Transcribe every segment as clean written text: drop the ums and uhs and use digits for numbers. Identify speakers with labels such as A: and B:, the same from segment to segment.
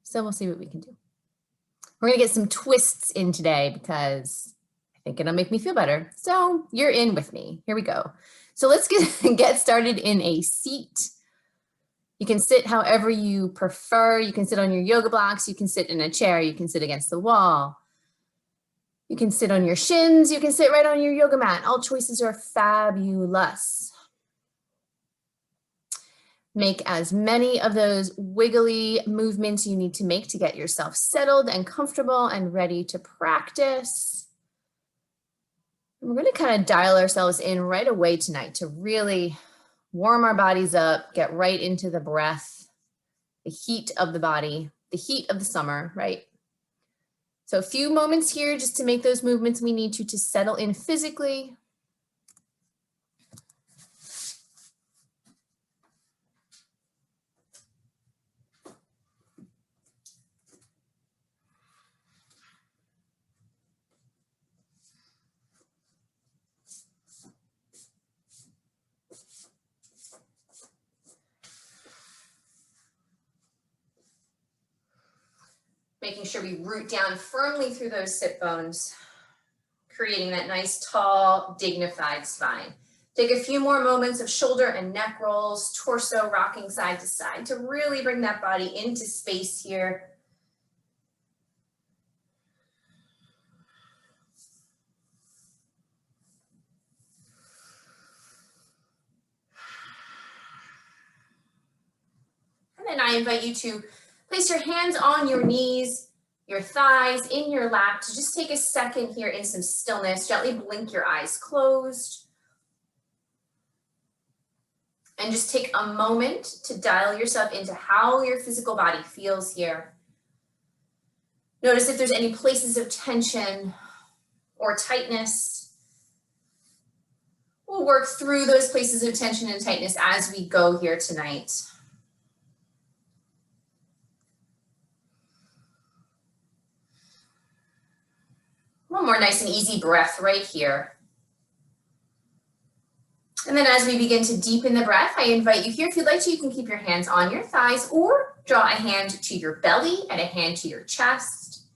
A: So we'll see what we can do. We're gonna get some twists in today because I think it'll make me feel better. So you're in with me. Here we go. So let's get started in a seat. You can sit however you prefer. You can sit on your yoga blocks. You can sit in a chair. You can sit against the wall. You can sit on your shins. You can sit right on your yoga mat. All choices are fabulous. Make as many of those wiggly movements you need to make to get yourself settled and comfortable and ready to practice. We're going to kind of dial ourselves in right away tonight to really warm our bodies up, get right into the breath, the heat of the body, the heat of the summer, right? So a few moments here just to make those movements we need to settle in physically. Making sure we root down firmly through those sit bones, creating that nice, tall, dignified spine. Take a few more moments of shoulder and neck rolls, torso rocking side to side to really bring that body into space here. And then I invite you to place your hands on your knees, your thighs, in your lap, to just take a second here in some stillness. Gently blink your eyes closed. And just take a moment to dial yourself into how your physical body feels here. Notice if there's any places of tension or tightness. We'll work through those places of tension and tightness as we go here tonight. One more nice and easy breath right here. And then as we begin to deepen the breath, I invite you here, if you'd like to, you can keep your hands on your thighs or draw a hand to your belly and a hand to your chest,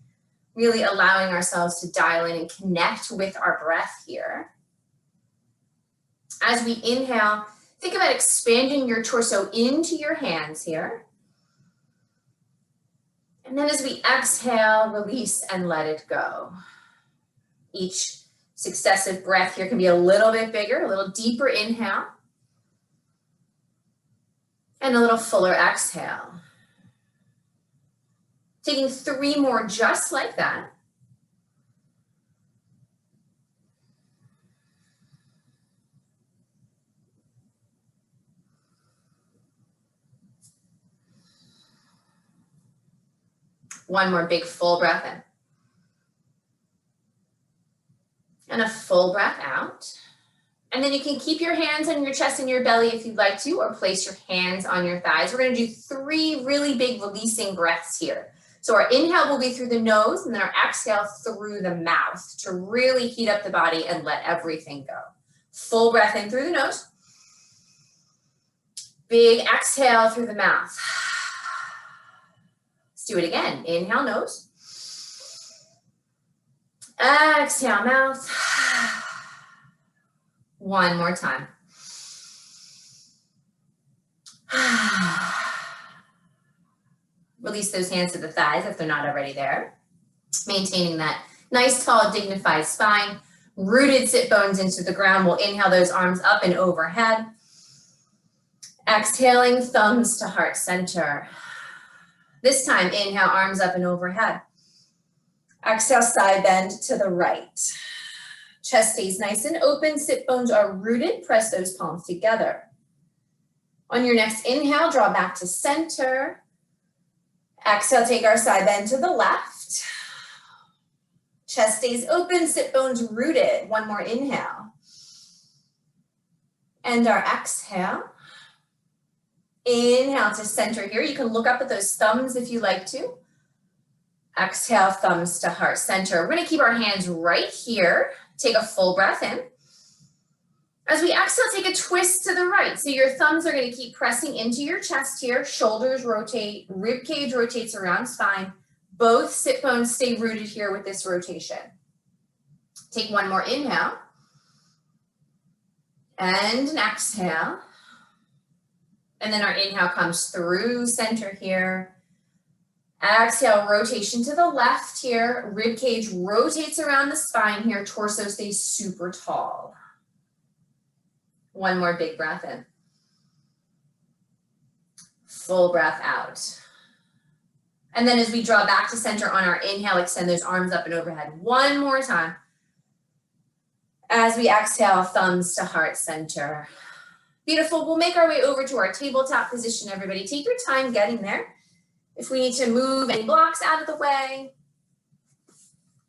A: really allowing ourselves to dial in and connect with our breath here. As we inhale, think about expanding your torso into your hands here. And then as we exhale, release and let it go. Each successive breath here can be a little bit bigger, a little deeper inhale, and a little fuller exhale. Taking 3 more just like that. One more big full breath in. And a full breath out. And then you can keep your hands on your chest and your belly if you'd like to, or place your hands on your thighs. We're going to do 3 really big releasing breaths here. So our inhale will be through the nose, and then our exhale through the mouth to really heat up the body and let everything go. Full breath in through the nose. Big exhale through the mouth. Let's do it again. Inhale, nose. Exhale, mouth. One more time. Release those hands to the thighs if they're not already there. Maintaining that nice, tall, dignified spine. Rooted sit bones into the ground. We'll inhale those arms up and overhead. Exhaling, thumbs to heart center. This time, inhale, arms up and overhead. Exhale, side bend to the right. Chest stays nice and open, sit bones are rooted, press those palms together. On your next inhale, draw back to center. Exhale, take our side bend to the left. Chest stays open, sit bones rooted. One more inhale. And our exhale. Inhale to center here. You can look up at those thumbs if you like to. Exhale, thumbs to heart center. We're going to keep our hands right here. Take a full breath in. As we exhale, take a twist to the right. So your thumbs are going to keep pressing into your chest here. Shoulders rotate, rib cage rotates around spine. Both sit bones stay rooted here with this rotation. Take one more inhale. And an exhale. And then our inhale comes through center here. Exhale, rotation to the left here. Rib cage rotates around the spine here. Torso stays super tall. One more big breath in. Full breath out. And then as we draw back to center on our inhale, extend those arms up and overhead. One more time. As we exhale, thumbs to heart center. Beautiful. We'll make our way over to our tabletop position, everybody. Take your time getting there. If we need to move any blocks out of the way,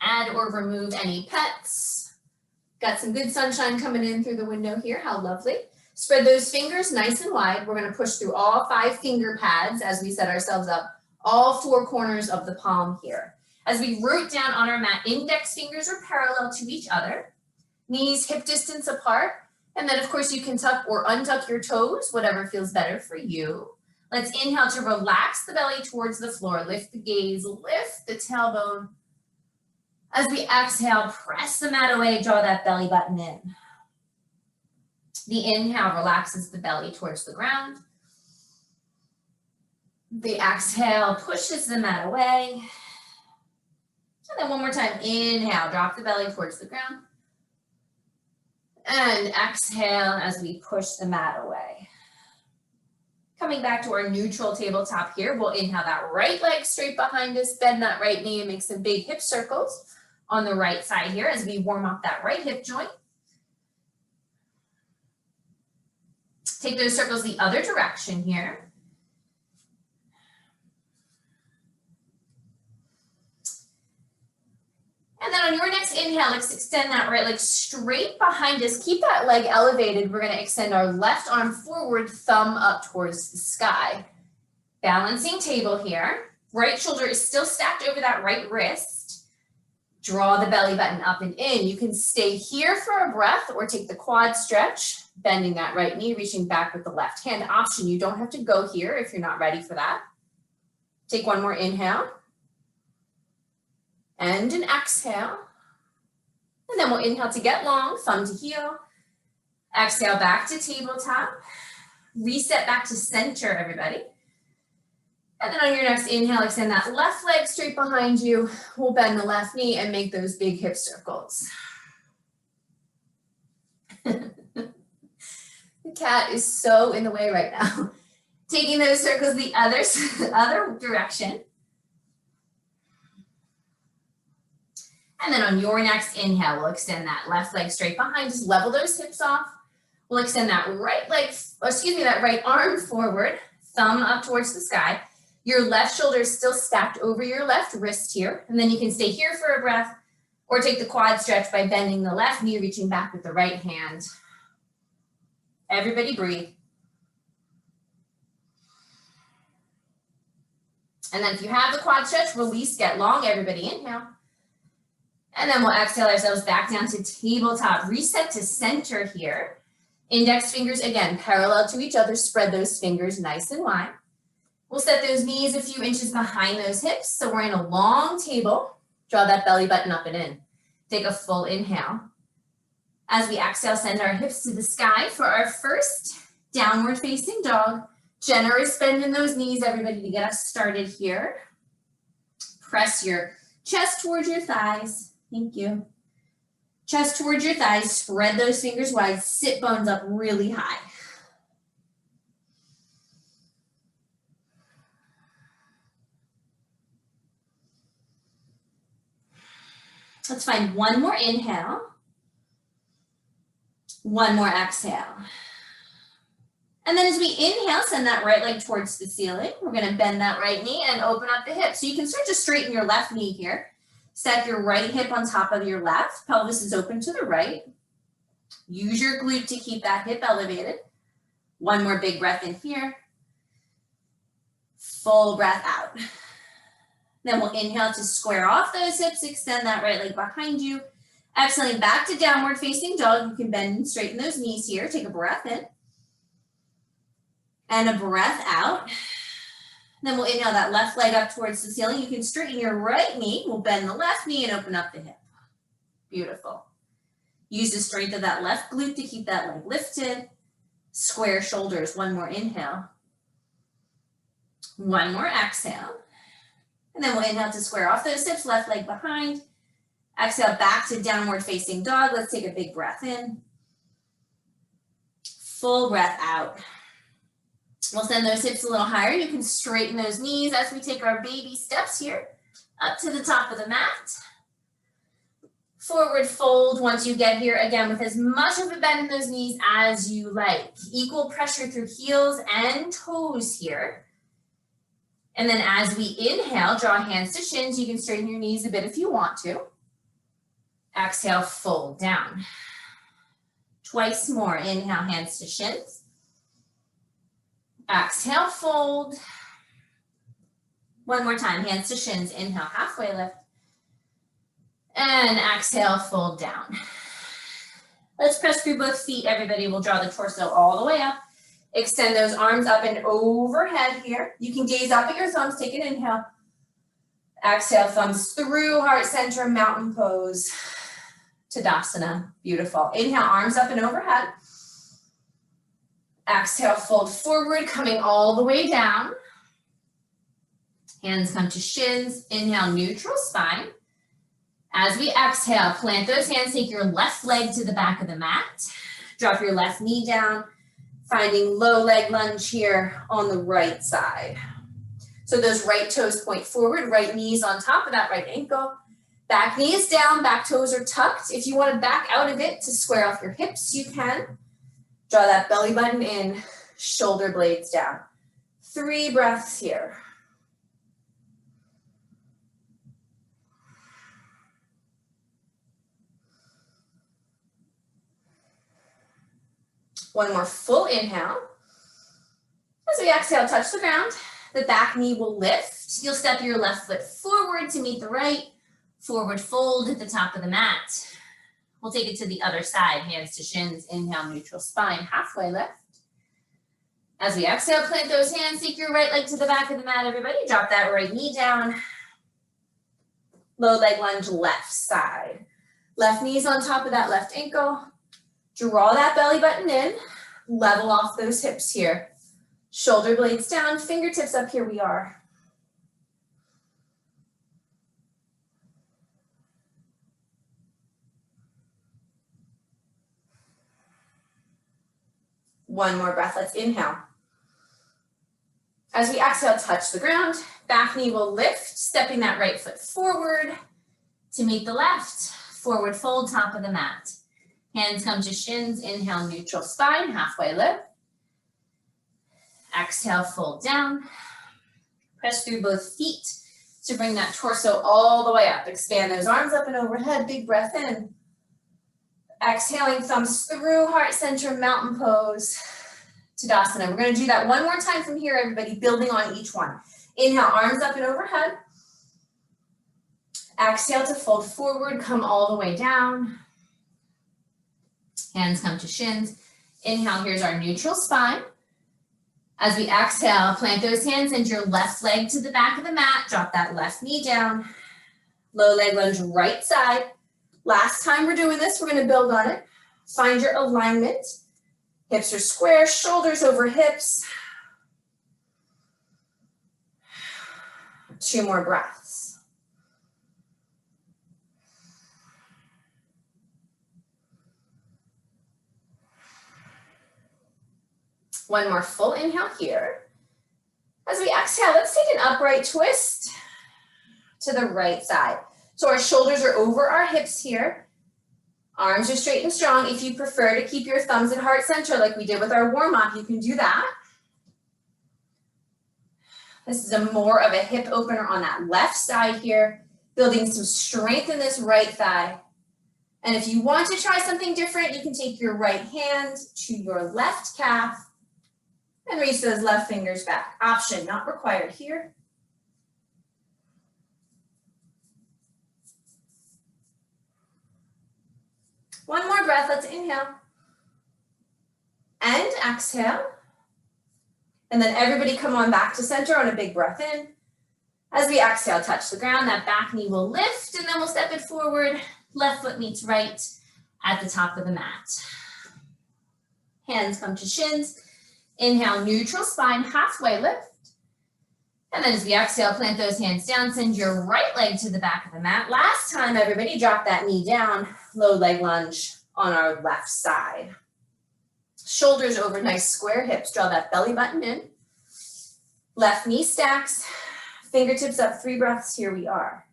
A: add or remove any pets. Got some good sunshine coming in through the window here. How lovely. Spread those fingers nice and wide. We're going to push through all 5 finger pads as we set ourselves up, all 4 corners of the palm here. As we root down on our mat, index fingers are parallel to each other, knees hip distance apart. And then of course you can tuck or untuck your toes, whatever feels better for you. Let's inhale to relax the belly towards the floor. Lift the gaze, lift the tailbone. As we exhale, press the mat away, draw that belly button in. The inhale relaxes the belly towards the ground. The exhale pushes the mat away. And then one more time, inhale, drop the belly towards the ground. And exhale as we push the mat away. Coming back to our neutral tabletop here, we'll inhale that right leg straight behind us, bend that right knee and make some big hip circles on the right side here as we warm up that right hip joint. Take those circles the other direction here. And then on your next inhale, let's extend that right leg straight behind us. Keep that leg elevated. We're going to extend our left arm forward, thumb up towards the sky. Balancing table here. Right shoulder is still stacked over that right wrist. Draw the belly button up and in. You can stay here for a breath or take the quad stretch, bending that right knee, reaching back with the left hand option. You don't have to go here if you're not ready for that. Take one more inhale. And an exhale. And then we'll inhale to get long, thumb to heel. Exhale back to tabletop. Reset back to center, everybody. And then on your next inhale, extend that left leg straight behind you. We'll bend the left knee and make those big hip circles. The cat is so in the way right now. Taking those circles the other direction. And then on your next inhale, we'll extend that left leg straight behind us, level those hips off. We'll extend that that right arm forward, thumb up towards the sky. Your left shoulder is still stacked over your left wrist here. And then you can stay here for a breath or take the quad stretch by bending the left knee, reaching back with the right hand. Everybody breathe. And then if you have the quad stretch, release, get long, everybody inhale. And then we'll exhale ourselves back down to tabletop. Reset to center here. Index fingers, again, parallel to each other. Spread those fingers nice and wide. We'll set those knees a few inches behind those hips. So we're in a long table. Draw that belly button up and in. Take a full inhale. As we exhale, send our hips to the sky for our first downward facing dog. Generous bend in those knees, everybody, to get us started here. Press your chest towards your thighs. Thank you. Chest towards your thighs, spread those fingers wide, sit bones up really high. Let's find one more inhale. One more exhale. And then as we inhale, send that right leg towards the ceiling. We're going to bend that right knee and open up the hip. So you can start to straighten your left knee here. Stack your right hip on top of your left. Pelvis is open to the right. Use your glute to keep that hip elevated. One more big breath in here. Full breath out. Then we'll inhale to square off those hips, extend that right leg behind you.
B: Exhaling back to downward facing dog. You can bend and straighten those knees here. Take a breath in. And a breath out. Then we'll inhale that left leg up towards the ceiling. You can straighten your right knee. We'll bend the left knee and open up the hip. Beautiful. Use the strength of that left glute to keep that leg lifted. Square shoulders. One more inhale. One more exhale. And then we'll inhale to square off those hips, left leg behind. Exhale back to downward facing dog. Let's take a big breath in. Full breath out. We'll send those hips a little higher. You can straighten those knees as we take our baby steps here up to the top of the mat. Forward fold once you get here, again, with as much of a bend in those knees as you like. Equal pressure through heels and toes here. And then as we inhale, draw hands to shins. You can straighten your knees a bit if you want to. Exhale, fold down. Twice more. Inhale, hands to shins. Exhale, fold. One more time, hands to shins. Inhale, halfway lift. And exhale, fold down. Let's press through both feet, everybody. We'll draw the torso all the way up. Extend those arms up and overhead here. You can gaze up at your thumbs, take an inhale. Exhale, thumbs through, heart center, mountain pose. Tadasana, beautiful. Inhale, arms up and overhead. Exhale, fold forward, coming all the way down. Hands come to shins. Inhale, neutral spine. As we exhale, plant those hands, take your left leg to the back of the mat. Drop your left knee down, finding low leg lunge here on the right side. So those right toes point forward, right knees on top of that right ankle. Back knee is down, back toes are tucked. If you want to back out of it to square off your hips, you can. Draw that belly button in, shoulder blades down. 3 breaths here. One more full inhale. As we exhale, touch the ground. The back knee will lift. You'll step your left foot forward to meet the right. Forward fold at the top of the mat. We'll take it to the other side, hands to shins, inhale, neutral spine, halfway lift. As we exhale, plant those hands, take your right leg to the back of the mat, everybody. Drop that right knee down. Low leg lunge, left side. Left knee's on top of that left ankle. Draw that belly button in, level off those hips here. Shoulder blades down, fingertips up, here we are. One more breath, let's inhale. As we exhale, touch the ground, back knee will lift, stepping that right foot forward to meet the left. Forward fold, top of the mat. Hands come to shins, inhale, neutral spine, halfway lift. Exhale, fold down. Press through both feet to bring that torso all the way up. Expand those arms up and overhead, big breath in. Exhaling, thumbs through, heart center, mountain pose, Tadasana. We're going to do that one more time from here, everybody, building on each one. Inhale, arms up and overhead. Exhale to fold forward, come all the way down. Hands come to shins. Inhale, here's our neutral spine. As we exhale, plant those hands into your left leg to the back of the mat. Drop that left knee down. Low leg lunge, right side. Last time we're doing this, we're going to build on it. Find your alignment. Hips are square, shoulders over hips. 2 more breaths. One more full inhale here. As we exhale, let's take an upright twist to the right side. So our shoulders are over our hips here. Arms are straight and strong. If you prefer to keep your thumbs at heart center like we did with our warm-up, you can do that. This is more of a hip opener on that left side here, building some strength in this right thigh. And if you want to try something different, you can take your right hand to your left calf and reach those left fingers back. Option, not required here. One more breath, let's inhale. And exhale. And then everybody come on back to center on a big breath in. As we exhale, touch the ground, that back knee will lift, and then we'll step it forward. Left foot meets right at the top of the mat. Hands come to shins. Inhale, neutral spine, halfway lift. And then as we exhale, plant those hands down, send your right leg to the back of the mat. Last time, everybody, drop that knee down, low leg lunge on our left side. Shoulders over, nice square hips. Draw that belly button in. Left knee stacks, fingertips up, 3 breaths, here we are.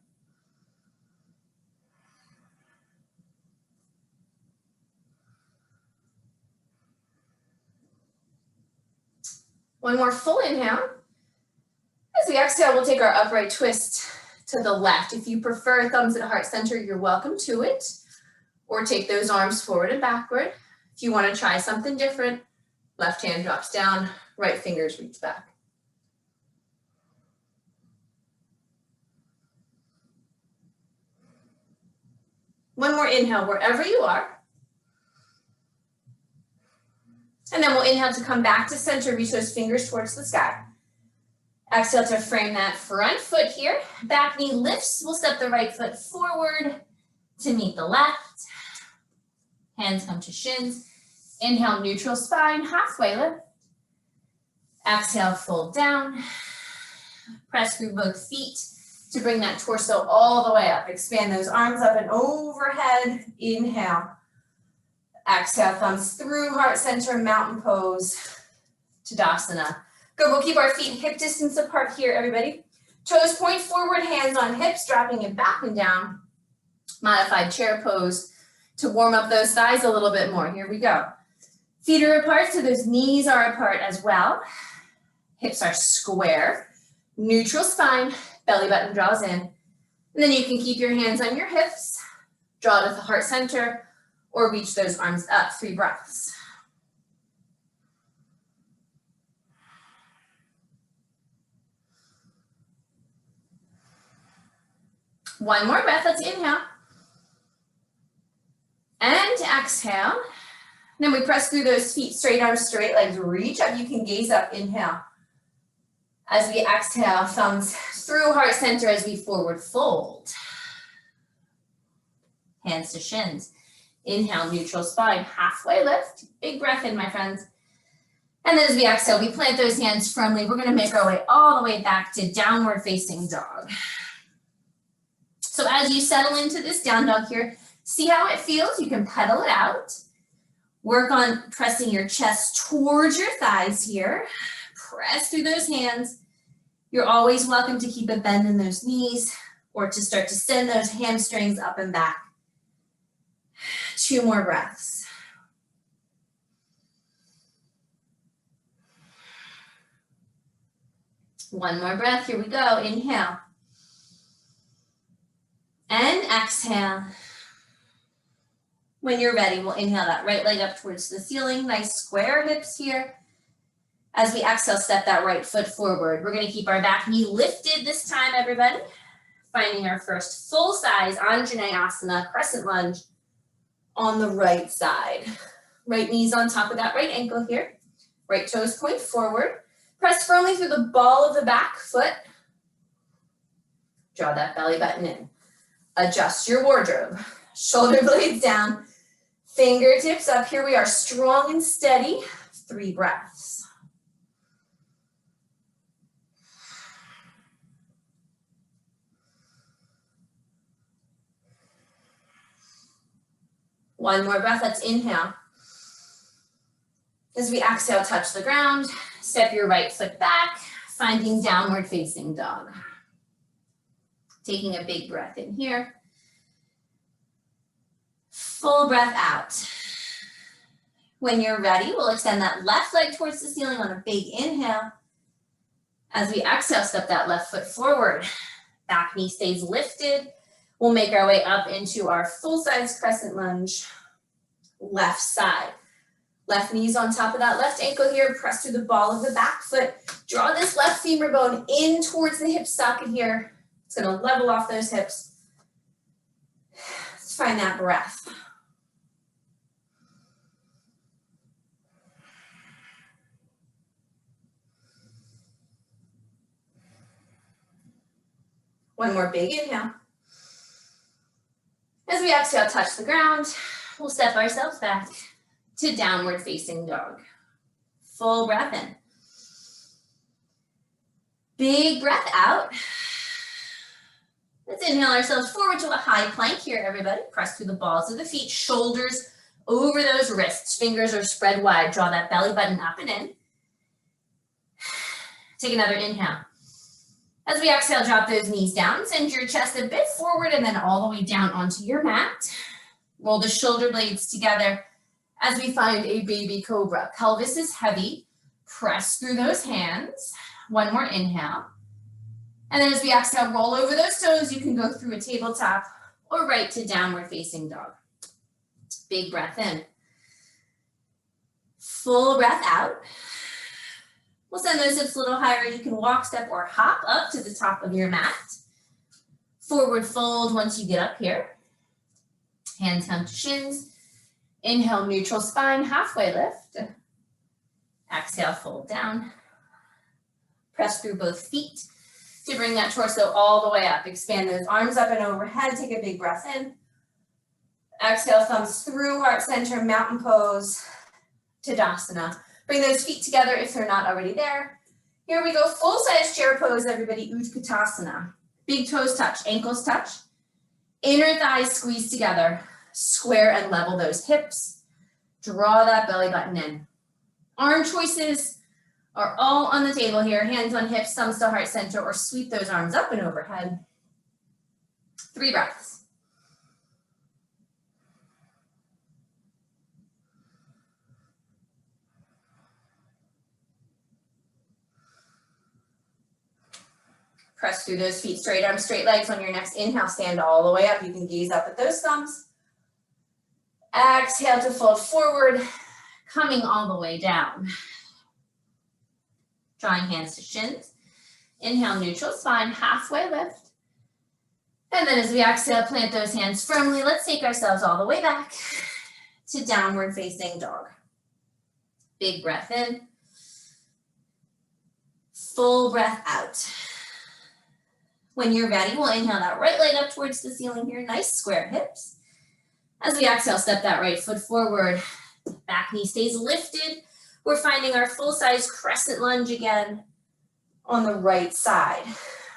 B: One more full inhale. As we exhale, we'll take our upright twist to the left. If you prefer thumbs at heart center, you're welcome to it. Or take those arms forward and backward. If you want to try something different, left hand drops down, right fingers reach back. One more inhale wherever you are. And then we'll inhale to come back to center, reach those fingers towards the sky. Exhale to frame that front foot here. Back knee lifts. We'll step the right foot forward to meet the left. Hands come to shins. Inhale, neutral spine, halfway lift. Exhale, fold down. Press through both feet to bring that torso all the way up. Expand those arms up and overhead. Inhale. Exhale, thumbs through heart center, mountain pose, Tadasana. Good, we'll keep our feet hip distance apart here, everybody. Toes point forward, hands on hips, dropping it back and down. Modified chair pose to warm up those thighs a little bit more. Here we go. Feet are apart, so those knees are apart as well. Hips are square. Neutral spine, belly button draws in. And then you can keep your hands on your hips, draw to the heart center, or reach those arms up, 3 breaths. One more breath, let's inhale. And exhale. Then we press through those feet, straight arms straight, legs reach up. You can gaze up, inhale. As we exhale, thumbs through heart center as we forward fold. Hands to shins. Inhale, neutral spine, halfway lift. Big breath in, my friends. And then as we exhale, we plant those hands firmly. We're gonna make our way all the way back to downward facing dog. So as you settle into this down dog here, see how it feels. You can pedal it out. Work on pressing your chest towards your thighs here. Press through those hands. You're always welcome to keep a bend in those knees or to start to send those hamstrings up and back. 2 more breaths. One more breath. Here we go. Inhale. And exhale. When you're ready, we'll inhale that right leg up towards the ceiling. Nice square hips here. As we exhale, step that right foot forward. We're going to keep our back knee lifted this time, everybody. Finding our first full-size Anjaneyasana, crescent lunge on the right side. Right knee's on top of that right ankle here. Right toes point forward. Press firmly through the ball of the back foot. Draw that belly button in. Adjust your wardrobe. Shoulder blades down. Fingertips up. Here we are, strong and steady. 3 breaths. One more breath, let's inhale. As we exhale, touch the ground. Step your right foot back, finding downward facing dog. Taking a big breath in here. Full breath out. When you're ready, we'll extend that left leg towards the ceiling on a big inhale. As we exhale, step that left foot forward. Back knee stays lifted. We'll make our way up into our full-size crescent lunge, left side. Left knee's on top of that left ankle here. Press through the ball of the back foot. Draw this left femur bone in towards the hip socket here. It's going to level off those hips. Let's find that breath. One more big inhale. As we exhale, touch the ground, we'll step ourselves back to downward facing dog. Full breath in. Big breath out. Let's inhale ourselves forward to a high plank here, everybody. Press through the balls of the feet, shoulders over those wrists. Fingers are spread wide. Draw that belly button up and in. Take another inhale. As we exhale, drop those knees down. Send your chest a bit forward and then all the way down onto your mat. Roll the shoulder blades together as we find a baby cobra. Pelvis is heavy. Press through those hands. One more inhale. And then as we exhale, roll over those toes. You can go through a tabletop or right to downward facing dog. Big breath in. Full breath out. We'll send those hips a little higher. You can walk, step, or hop up to the top of your mat. Forward fold once you get up here. Hands come to shins. Inhale, neutral spine, halfway lift. Exhale, fold down. Press through both feet to bring that torso all the way up. Expand those arms up and overhead. Take a big breath in. Exhale, thumbs through heart center, mountain pose, Tadasana. Bring those feet together if they're not already there. Here we go, full-size chair pose, everybody, Utkatasana. Big toes touch, ankles touch. Inner thighs squeeze together. Square and level those hips. Draw that belly button in. Arm choices are all on the table here. Hands on hips, thumbs to heart center, or sweep those arms up and overhead. 3 breaths. Press through those feet, straight arms, straight legs. On your next inhale, stand all the way up. You can gaze up at those thumbs. Exhale to fold forward, coming all the way down. Drawing hands to shins. Inhale, neutral spine, halfway lift. And then as we exhale, plant those hands firmly. Let's take ourselves all the way back to downward facing dog. Big breath in. Full breath out. When you're ready, we'll inhale that right leg up towards the ceiling here. Nice square hips. As we exhale, step that right foot forward. Back knee stays lifted. We're finding our full-size crescent lunge again on the right side.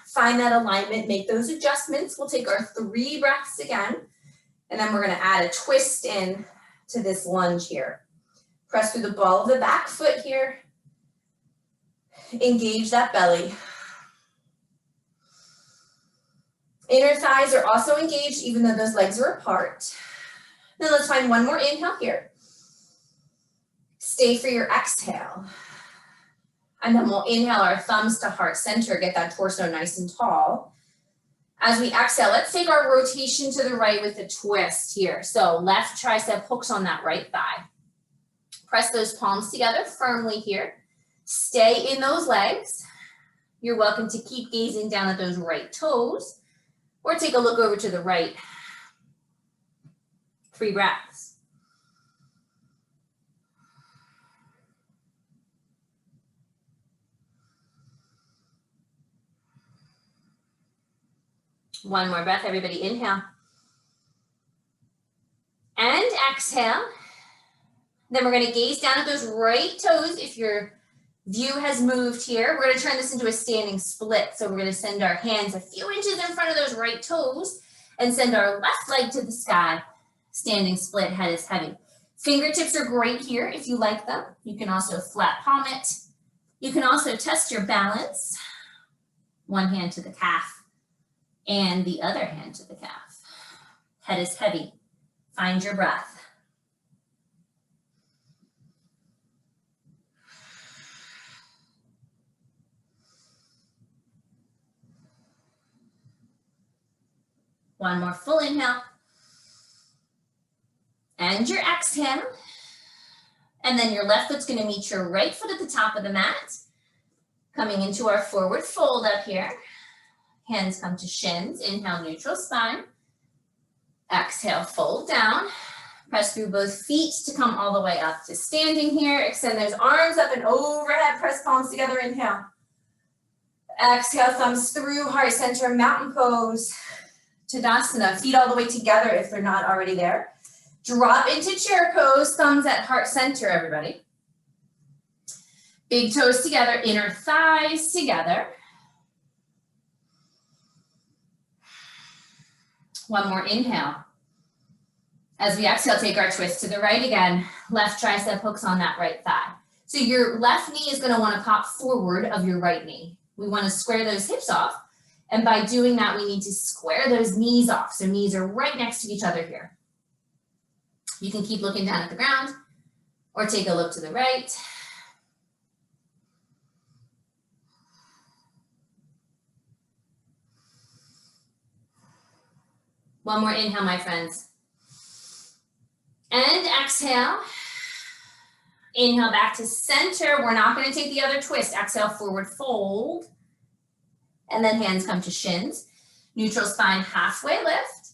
B: Find that alignment, make those adjustments. We'll take our 3 breaths again, and then we're gonna add a twist in to this lunge here. Press through the ball of the back foot here. Engage that belly. Inner thighs are also engaged even though those legs are apart. Then let's find one more inhale here. Stay for your exhale. And then we'll inhale our thumbs to heart center, get that torso nice and tall. As we exhale, let's take our rotation to the right with a twist here. So left tricep hooks on that right thigh. Press those palms together firmly here. Stay in those legs. You're welcome to keep gazing down at those right toes or take a look over to the right. 3 breaths. One more breath, everybody. Inhale. And exhale. Then we're going to gaze down at those right toes. If your view has moved here, we're going to turn this into a standing split. So we're going to send our hands a few inches in front of those right toes and send our left leg to the sky. Standing split, head is heavy. Fingertips are great here if you like them. You can also flat palm it. You can also test your balance. One hand to the calf and the other hand to the calf. Head is heavy. Find your breath. One more full inhale. And your exhale. And then your left foot's gonna meet your right foot at the top of the mat. Coming into our forward fold up here. Hands come to shins. Inhale, neutral spine. Exhale, fold down. Press through both feet to come all the way up to standing here. Extend those arms up and overhead. Press palms together. Inhale. Exhale, thumbs through, heart center, mountain pose. Tadasana, feet all the way together if they're not already there. Drop into chair pose, thumbs at heart center, everybody. Big toes together, inner thighs together. One more inhale. As we exhale, take our twist to the right again. Left tricep hooks on that right thigh. So your left knee is going to want to pop forward of your right knee. We want to square those hips off. And by doing that, we need to square those knees off. So knees are right next to each other here. You can keep looking down at the ground or take a look to the right. One more inhale, my friends. And exhale. Inhale back to center. We're not going to take the other twist. Exhale, forward fold. And then hands come to shins. Neutral spine, halfway lift.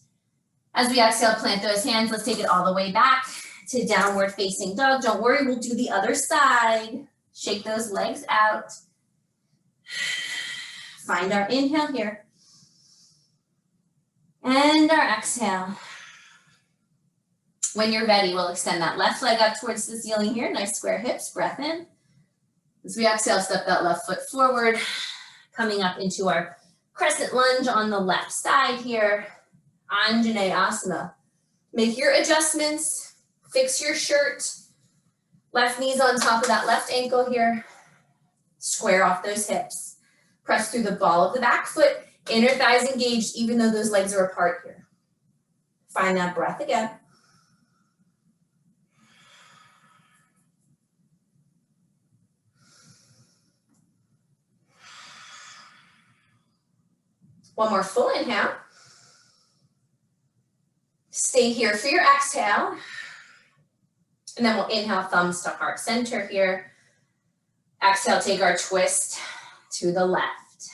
B: As we exhale, plant those hands. Let's take it all the way back to downward facing dog. Don't worry, we'll do the other side. Shake those legs out. Find our inhale here. And our exhale. When you're ready, we'll extend that left leg up towards the ceiling here. Nice square hips, breath in. As we exhale, step that left foot forward, coming up into our crescent lunge on the left side here. Anjaneyasana. Make your adjustments, fix your shirt. Left knee's on top of that left ankle here. Square off those hips. Press through the ball of the back foot. Inner thighs engaged, even though those legs are apart here. Find that breath again. One more full inhale. Stay here for your exhale. And then we'll inhale, thumbs to heart center here. Exhale, take our twist to the left.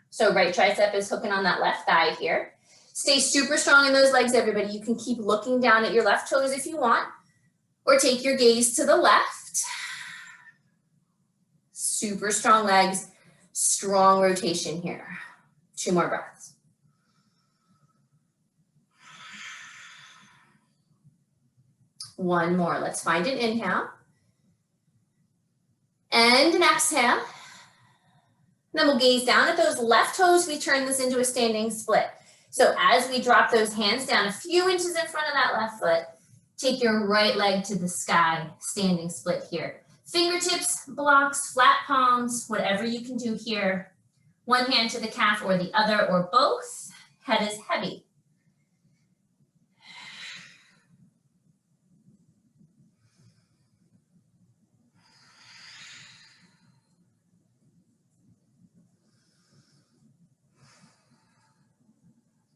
B: So right tricep is hooking on that left thigh here. Stay super strong in those legs, everybody. You can keep looking down at your left toes if you want, or take your gaze to the left. Super strong legs, strong rotation here. 2 more breaths. One more. Let's find an inhale. And an exhale. Then we'll gaze down at those left toes. We turn this into a standing split. So as we drop those hands down a few inches in front of that left foot, take your right leg to the sky, standing split here. Fingertips, blocks, flat palms, whatever you can do here. One hand to the calf or the other or both. Head is heavy.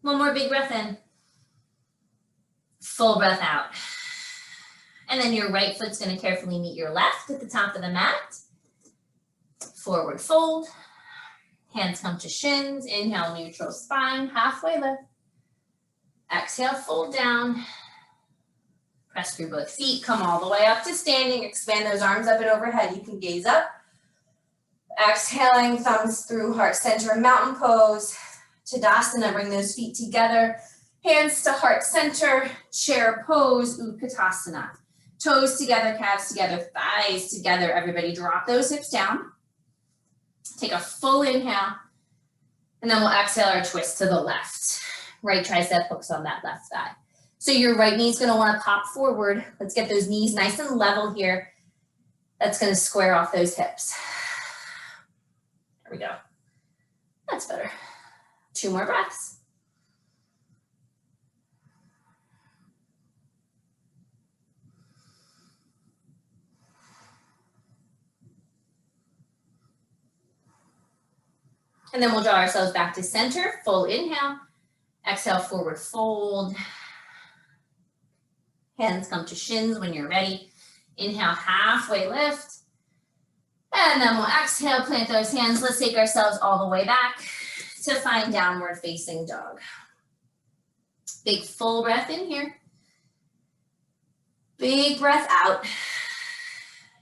B: One more big breath in. Full breath out. And then your right foot's going to carefully meet your left at the top of the mat. Forward fold. Hands come to shins. Inhale, neutral spine, halfway lift. Exhale, fold down. Press through both feet. Come all the way up to standing. Expand those arms up and overhead. You can gaze up. Exhaling, thumbs through heart center, mountain pose. Tadasana, bring those feet together. Hands to heart center, chair pose, Utkatasana. Toes together, calves together, thighs together. Everybody drop those hips down. Take a full inhale. And then we'll exhale our twist to the left. Right tricep hooks on that left thigh. So your right knee is going to want to pop forward. Let's get those knees nice and level here. That's going to square off those hips. There we go. That's better. 2 more breaths. And then we'll draw ourselves back to center, full inhale. Exhale, forward fold. Hands come to shins when you're ready. Inhale, halfway lift. And then we'll exhale, plant those hands. Let's take ourselves all the way back to find downward facing dog. Big full breath in here. Big breath out.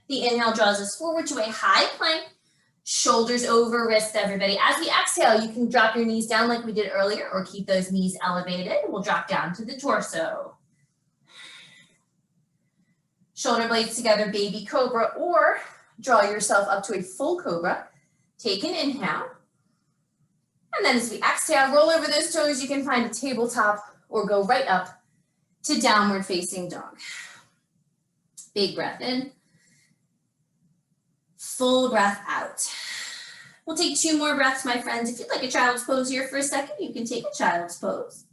B: The inhale draws us forward to a high plank. Shoulders over wrist, everybody. As we exhale, you can drop your knees down like we did earlier or keep those knees elevated. We'll drop down to the torso. Shoulder blades together, baby cobra, or draw yourself up to a full cobra. Take an inhale. And then as we exhale, roll over those toes. You can find a tabletop or go right up to downward facing dog. Big breath in. Full breath out. We'll take 2 more breaths, my friends. If you'd like a child's pose here for a second, you can take a child's pose.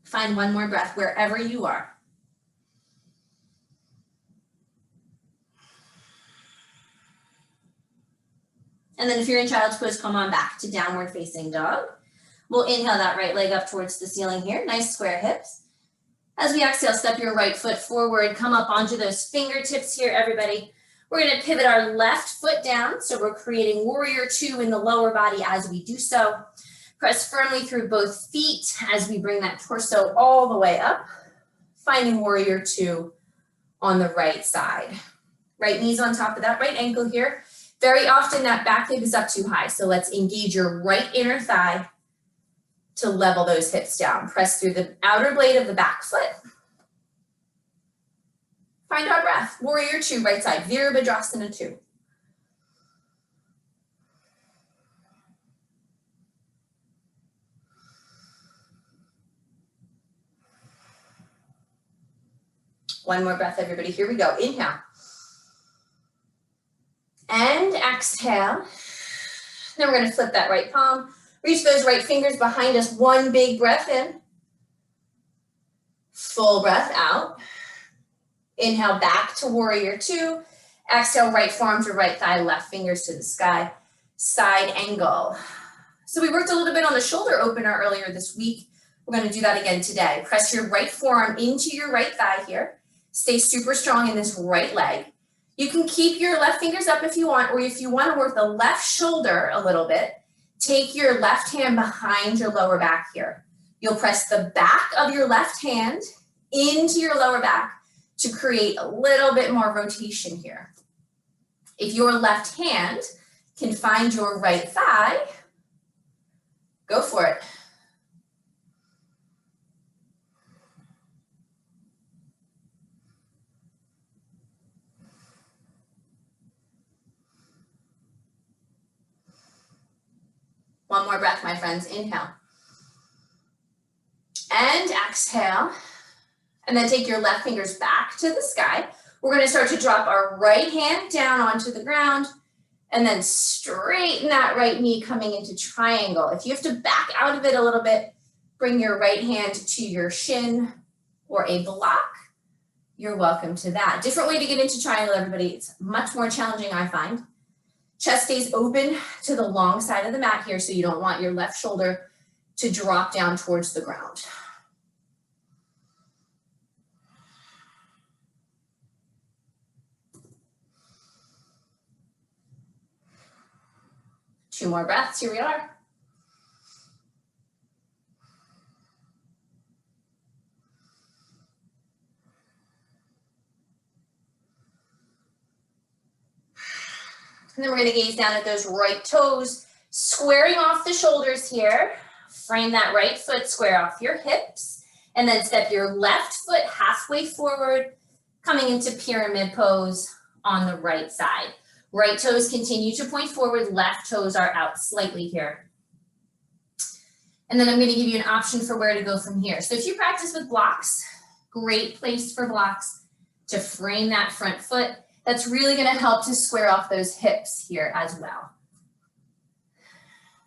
B: Find 1 more breath wherever you are. And then if you're in child's pose, come on back to downward facing dog. We'll inhale that right leg up towards the ceiling here. Nice square hips. As we exhale, step your right foot forward. Come up onto those fingertips here, everybody. We're going to pivot our left foot down. So we're creating warrior 2 in the lower body as we do so. Press firmly through both feet as we bring that torso all the way up. Finding warrior 2 on the right side. Right knee's on top of that right ankle here. Very often that back hip is up too high. So let's engage your right inner thigh to level those hips down. Press through the outer blade of the back foot. Find our breath. Warrior 2, right side. Virabhadrasana 2. One more breath, everybody. Here we go. Inhale. And exhale. Then we're going to flip that right palm. Reach those right fingers behind us. 1 big breath in. Full breath out. Inhale back to warrior 2. Exhale, right forearm to right thigh, left fingers to the sky. Side angle. So we worked a little bit on the shoulder opener earlier this week. We're going to do that again today. Press your right forearm into your right thigh here. Stay super strong in this right leg. You can keep your left fingers up if you want, or if you want to work the left shoulder a little bit, take your left hand behind your lower back here. You'll press the back of your left hand into your lower back to create a little bit more rotation here. If your left hand can find your right thigh, go for it. One more breath, my friends. Inhale. And exhale. And then take your left fingers back to the sky. We're going to start to drop our right hand down onto the ground and then straighten that right knee coming into triangle. If you have to back out of it a little bit, bring your right hand to your shin or a block. You're welcome to that. Different way to get into triangle, everybody. It's much more challenging, I find. Chest stays open to the long side of the mat here, so you don't want your left shoulder to drop down towards the ground. Two more breaths, here we are. And then we're going to gaze down at those right toes, squaring off the shoulders here. Frame that right foot square off your hips, and then step your left foot halfway forward, coming into pyramid pose on the right side. Right toes continue to point forward, left toes are out slightly here. And then I'm going to give you an option for where to go from here. So if you practice with blocks, great place for blocks to frame that front foot. That's really going to help to square off those hips here as well.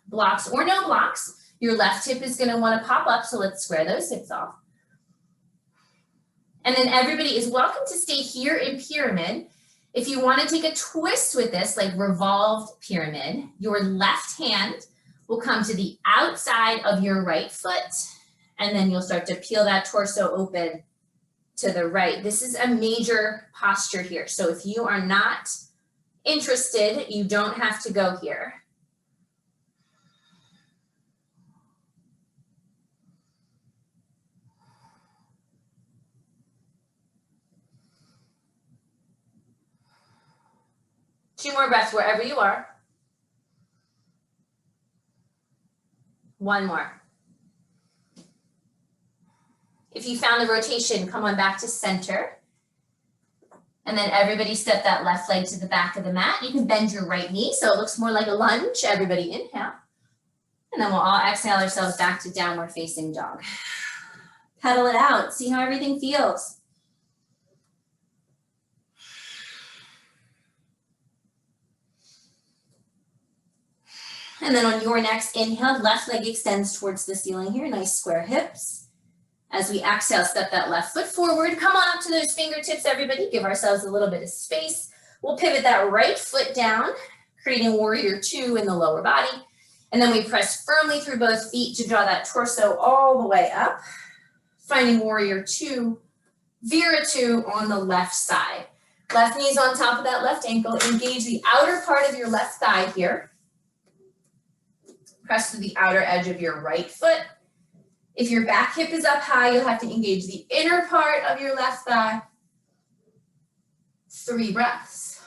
B: Blocks or no blocks, your left hip is going to want to pop up, so let's square those hips off. And then everybody is welcome to stay here in pyramid. If you want to take a twist with this, like revolved pyramid, your left hand will come to the outside of your right foot, and then you'll start to peel that torso open to the right. This is a major posture here. So if you are not interested, you don't have to go here. 2 more breaths wherever you are. 1 more. If you found the rotation, come on back to center. And then everybody step that left leg to the back of the mat. You can bend your right knee so it looks more like a lunge. Everybody inhale. And then we'll all exhale ourselves back to downward facing dog. Pedal it out. See how everything feels. And then on your next inhale, left leg extends towards the ceiling here. Nice square hips. As we exhale, step that left foot forward. Come on up to those fingertips, everybody. Give ourselves a little bit of space. We'll pivot that right foot down, creating warrior 2 in the lower body. And then we press firmly through both feet to draw that torso all the way up. Finding warrior 2, Vira 2 on the left side. Left knee's on top of that left ankle. Engage the outer part of your left thigh here. Press to the outer edge of your right foot. If your back hip is up high, you'll have to engage the inner part of your left thigh. 3 breaths.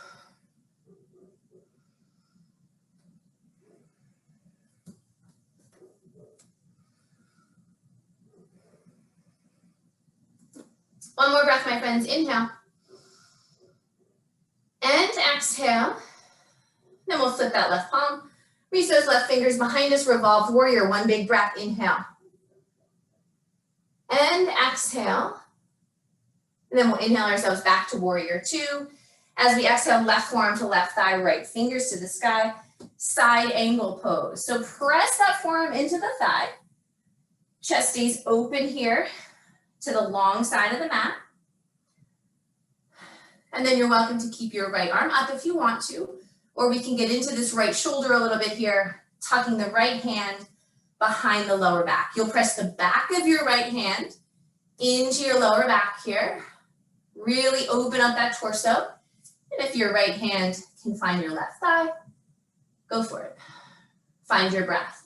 B: One more breath, my friends. Inhale. And exhale. Then we'll flip that left palm. Reach those left fingers behind us. Revolve warrior. 1 big breath. Inhale. And exhale. And then we'll inhale ourselves back to warrior 2. As we exhale, left forearm to left thigh, right fingers to the sky, side angle pose. So press that forearm into the thigh. Chest stays open here to the long side of the mat. And then you're welcome to keep your right arm up if you want to, or we can get into this right shoulder a little bit here, tucking the right hand behind the lower back. You'll press the back of your right hand into your lower back here. Really open up that torso. And if your right hand can find your left thigh, go for it. Find your breath.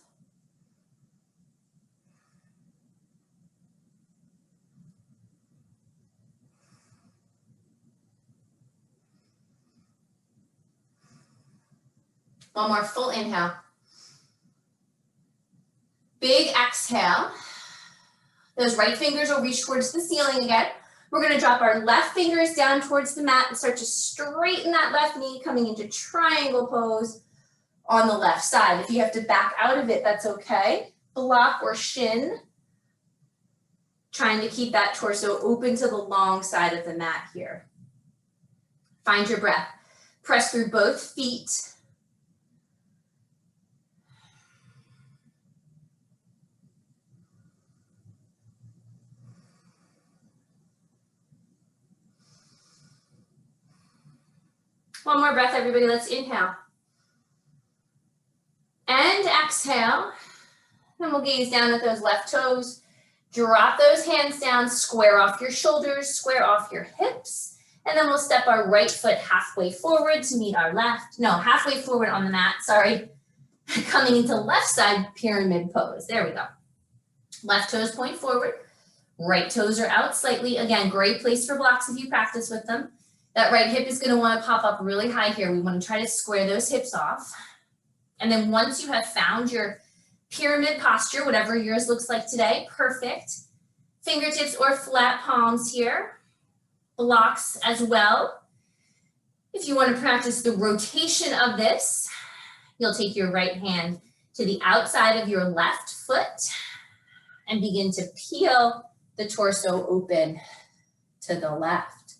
B: One more full inhale. Big exhale. Those right fingers will reach towards the ceiling again. We're going to drop our left fingers down towards the mat and start to straighten that left knee, coming into triangle pose on the left side. If you have to back out of it, that's okay. Block or shin. Trying to keep that torso open to the long side of the mat here. Find your breath. Press through both feet. One more breath, everybody. Let's inhale. And exhale. Then we'll gaze down at those left toes. Drop those hands down, square off your shoulders, square off your hips. And then we'll step our right foot halfway forward to meet our left. No, halfway forward on the mat, sorry. Coming into left side pyramid pose. There we go. Left toes point forward. Right toes are out slightly. Again, great place for blocks if you practice with them. That right hip is going to want to pop up really high here. We want to try to square those hips off. And then once you have found your pyramid posture, whatever yours looks like today, perfect. Fingertips or flat palms here. Blocks as well. If you want to practice the rotation of this, you'll take your right hand to the outside of your left foot and begin to peel the torso open to the left.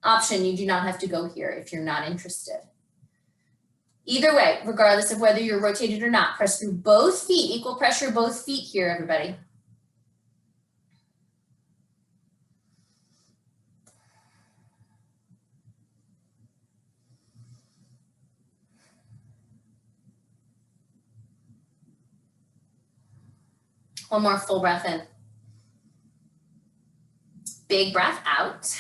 B: Option, you do not have to go here if you're not interested. Either way, regardless of whether you're rotated or not, press through both feet, equal pressure, both feet here, everybody. One more full breath in. Big breath out.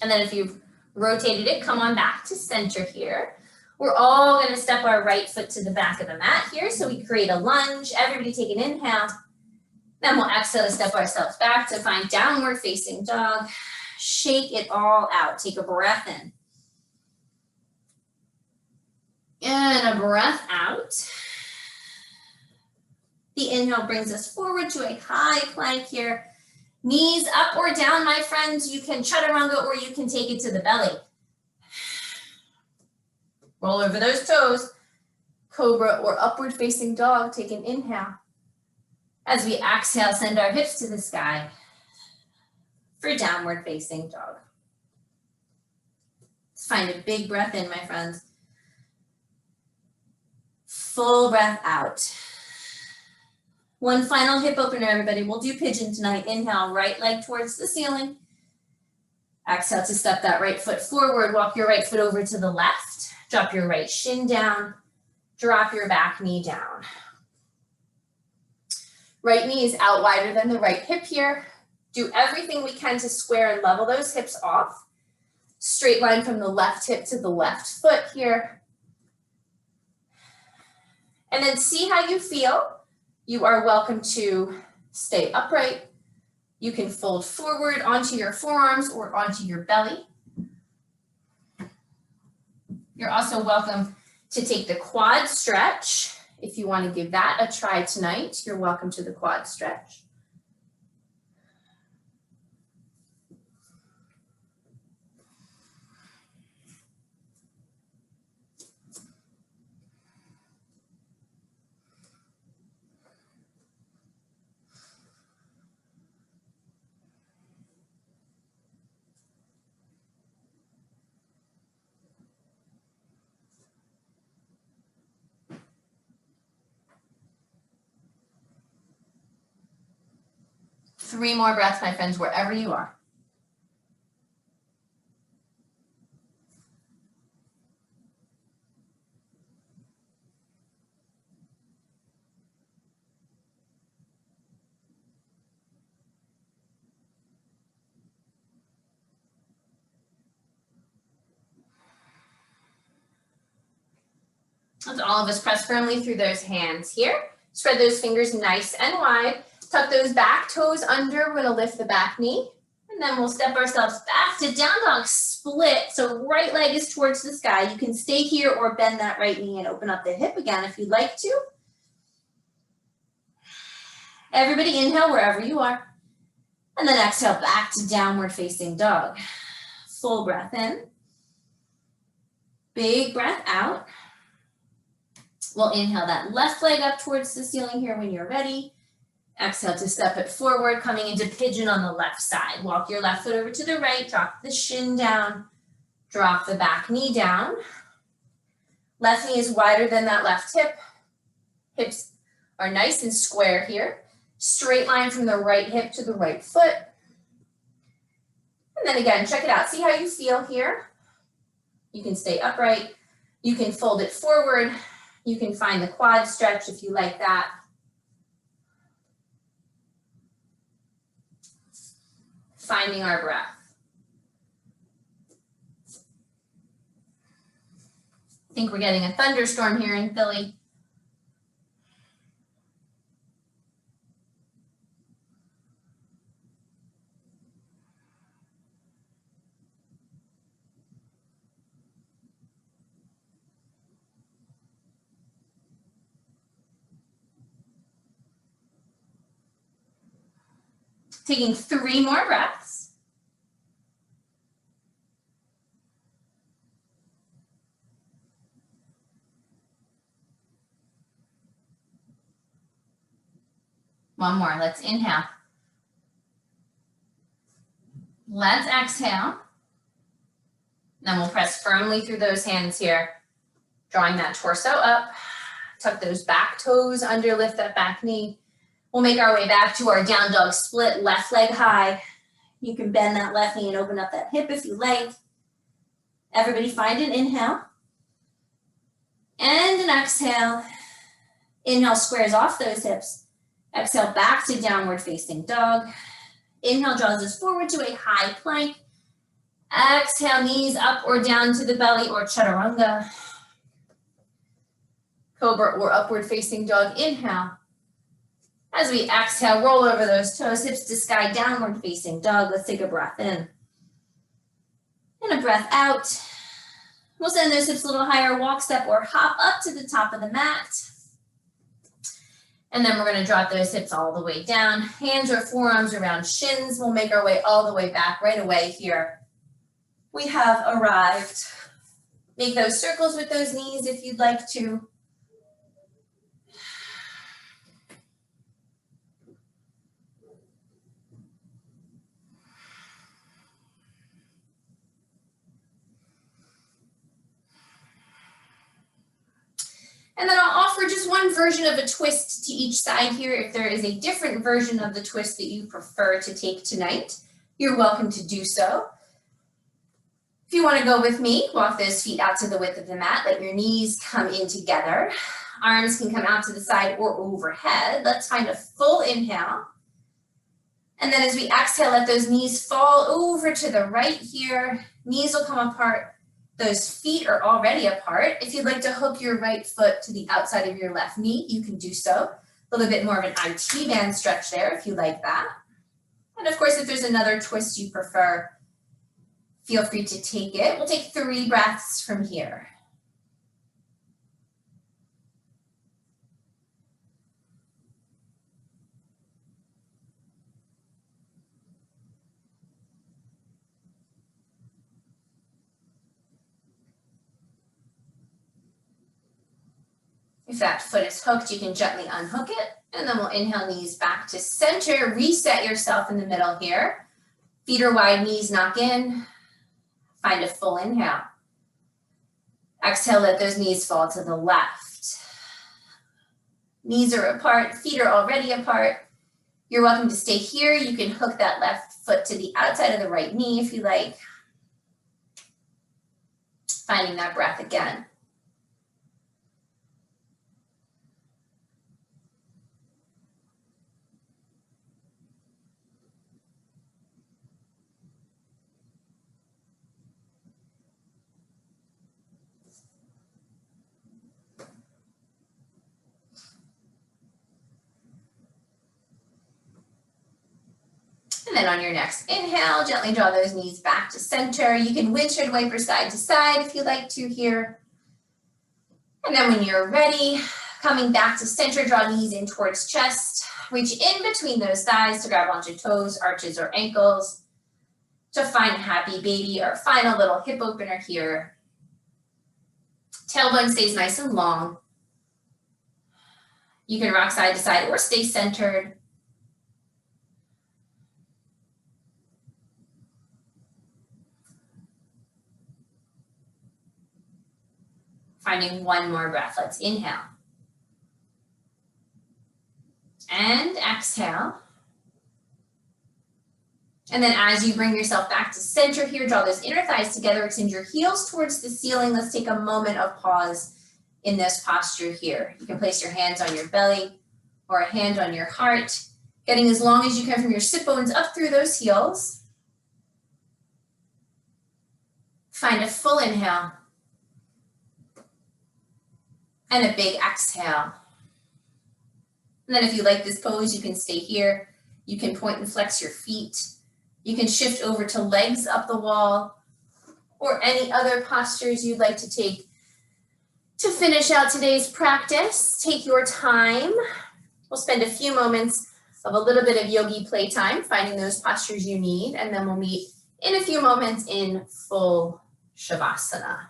B: And then if you've rotated it, come on back to center here. We're all going to step our right foot to the back of the mat here. So we create a lunge. Everybody take an inhale. Then we'll exhale to step ourselves back to find downward facing dog. Shake it all out. Take a breath in. The inhale brings us forward to a high plank here. Knees up or down, my friends. You can chaturanga or you can take it to the belly. Roll over those toes. Cobra or upward facing dog. Take an inhale. As we exhale, send our hips to the sky for downward facing dog. Let's find a big breath in, my friends. Full breath out. One final hip opener, everybody. We'll do pigeon tonight. Inhale, right leg towards the ceiling. Exhale to step that right foot forward. Walk your right foot over to the left. Drop your right shin down. Drop your back knee down. Right knee is out wider than the right hip here. Do everything we can to square and level those hips off. Straight line from the left hip to the left foot here. And then see how you feel. You are welcome to stay upright. You can fold forward onto your forearms or onto your belly. You're also welcome to take the quad stretch. If you want to give that a try tonight, you're welcome to the quad stretch. Three more breaths, my friends, wherever you are. Let's all of us press firmly through those hands here. Spread those fingers nice and wide. Tuck those back toes under. We're going to lift the back knee. And then we'll step ourselves back to down dog split. So right leg is towards the sky. You can stay here or bend that right knee and open up the hip again if you'd like to. Everybody inhale wherever you are. And then exhale back to downward facing dog. Full breath in. Big breath out. We'll inhale that left leg up towards the ceiling here when you're ready. Exhale to step it forward, coming into pigeon on the left side. Walk your left foot over to the right, drop the shin down, drop the back knee down. Left knee is wider than that left hip. Hips are nice and square here. Straight line from the right hip to the right foot. And then again, check it out. See how you feel here. You can stay upright. You can fold it forward. You can find the quad stretch if you like that. Finding our breath. I think we're getting a thunderstorm here in Philly. Taking 3 more breaths. One more, let's inhale. Let's exhale. Then we'll press firmly through those hands here, drawing that torso up. Tuck those back toes under, lift that back knee. We'll make our way back to our down dog split, left leg high. You can bend that left knee and open up that hip if you like. Everybody find an inhale. And an exhale. Inhale squares off those hips. Exhale back to downward facing dog. Inhale draws us forward to a high plank. Exhale, knees up or down to the belly or chaturanga. Cobra or upward facing dog, inhale. As we exhale, roll over those toes, hips to sky, downward facing dog. Let's take a breath in. And a breath out. We'll send those hips a little higher, walk, step, or hop up to the top of the mat. And then we're going to drop those hips all the way down. Hands or forearms around shins. We'll make our way all the way back right away here. We have arrived. Make those circles with those knees if you'd like to. And then I'll offer just one version of a twist to each side here. If there is a different version of the twist that you prefer to take tonight, you're welcome to do so. If you want to go with me, walk those feet out to the width of the mat. Let your knees come in together. Arms can come out to the side or overhead. Let's find a full inhale. And then as we exhale, let those knees fall over to the right here. Knees will come apart. Those feet are already apart. If you'd like to hook your right foot to the outside of your left knee, you can do so. A little bit more of an IT band stretch there if you like that. And of course, if there's another twist you prefer, feel free to take it. We'll take 3 breaths from here. If that foot is hooked, you can gently unhook it, and then we'll inhale, knees back to center. Reset yourself in the middle here. Feet are wide, knees knock in. Find a full inhale. Exhale, let those knees fall to the left. Knees are apart, feet are already apart. You're welcome to stay here. You can hook that left foot to the outside of the right knee if you like. Finding that breath again. And then on your next inhale, gently draw those knees back to center. You can windshield wiper side to side if you like to here. And then when you're ready, coming back to center, draw knees in towards chest. Reach in between those thighs to grab onto toes, arches, or ankles. To find happy baby, our final little hip opener here. Tailbone stays nice and long. You can rock side to side or stay centered. Finding one more breath. Let's inhale. And exhale. And then as you bring yourself back to center here, draw those inner thighs together, extend your heels towards the ceiling. Let's take a moment of pause in this posture here. You can place your hands on your belly or a hand on your heart, getting as long as you can from your sit bones up through those heels. Find a full inhale. And a big exhale. And then if you like this pose, you can stay here. You can point and flex your feet. You can shift over to legs up the wall or any other postures you'd like to take to finish out today's practice. Take your time. We'll spend a few moments of a little bit of yogi playtime, finding those postures you need, and then we'll meet in a few moments in full Shavasana.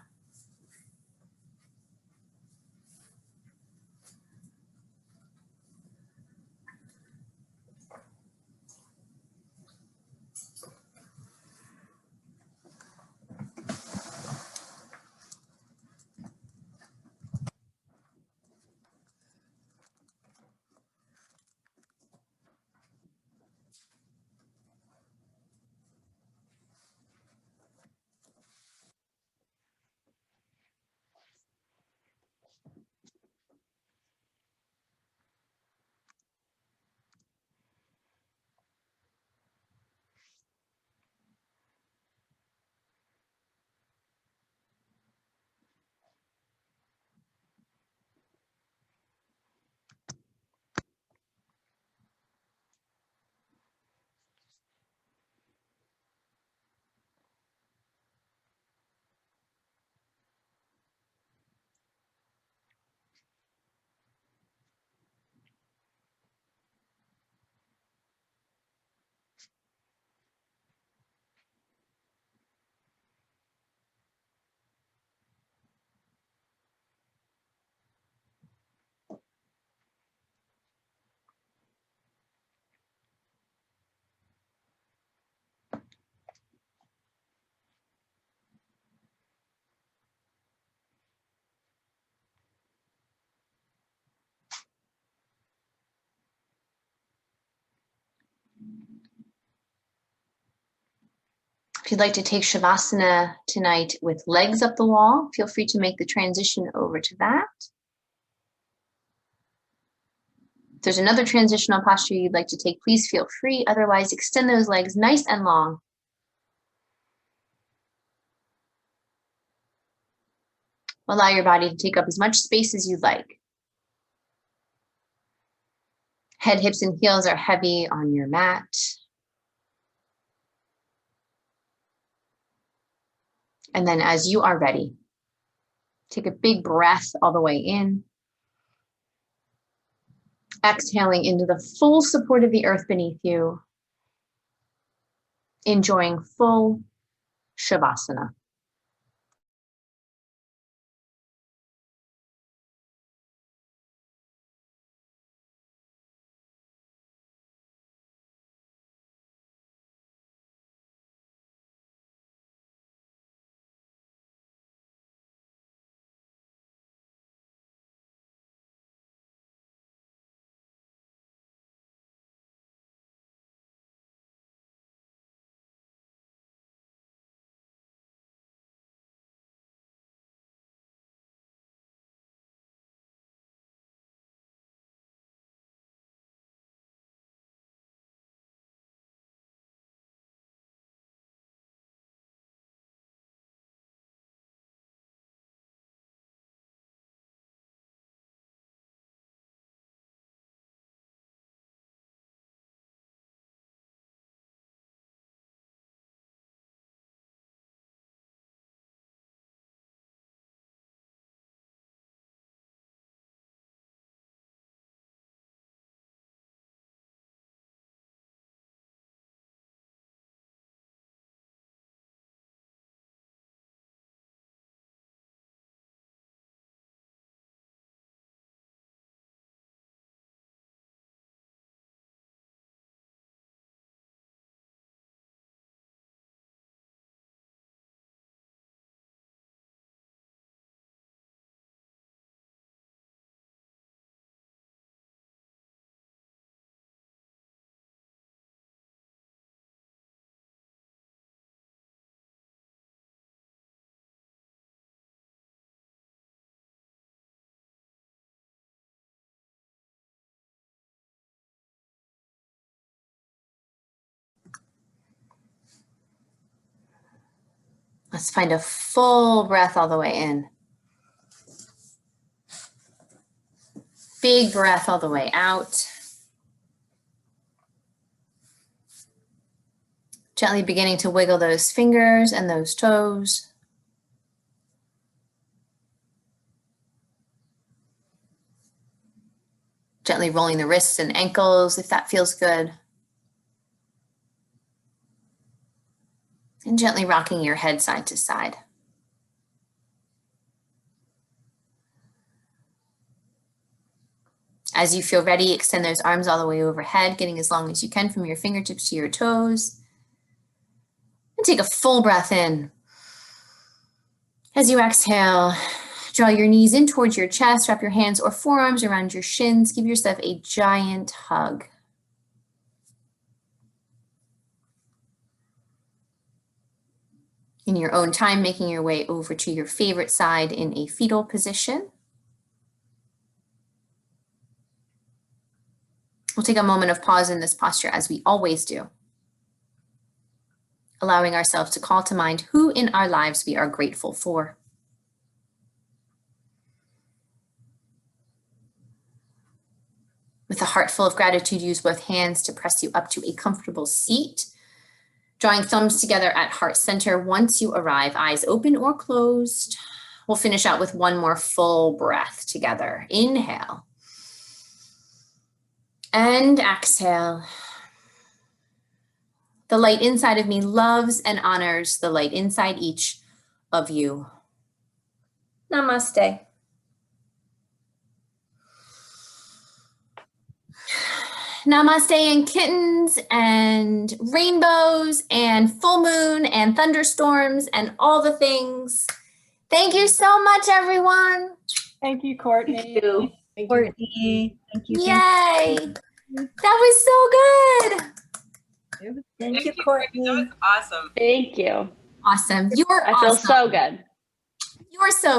A: If you'd like to take Shavasana tonight with legs up the wall, feel free to make the transition over to that. If there's another transitional posture you'd like to take, please feel free. Otherwise, extend those legs nice and long. Allow your body to take up as much space as you'd like. Head, hips, and heels are heavy on your mat. And then as you are ready, take a big breath all the way in. Exhaling into the full support of the earth beneath you. Enjoying full Shavasana. Let's find a full breath all the way in. Big breath all the way out. Gently beginning to wiggle those fingers and those toes. Gently rolling the wrists and ankles if that feels good. And gently rocking your head side to side. As you feel ready, extend those arms all the way overhead, getting as long as you can from your fingertips to your toes. And take a full breath in. As you exhale, draw your knees in towards your chest, wrap your hands or forearms around your shins, give yourself a giant hug. In your own time, making your way over to your favorite side in a fetal position. We'll take a moment of pause in this posture as we always do, allowing ourselves to call to mind who in our lives we are grateful for. With a heart full of gratitude, use both hands to press you up to a comfortable seat, drawing thumbs together at heart center. Once you arrive, eyes open or closed. We'll finish out with one more full breath together. Inhale. And exhale. The light inside of me loves and honors the light inside each of you. Namaste. Namaste and kittens and rainbows and full moon and thunderstorms and all the things. Thank you so much, everyone.
C: Thank you, Courtney.
D: Thank you,
C: Thank you.
D: Courtney. Thank you.
A: Yay. That was so good.
C: Thank you,
D: That
C: Courtney.
D: was awesome.
E: Thank you.
A: Awesome. You're
E: I feel
A: awesome.
E: so good.
A: You're so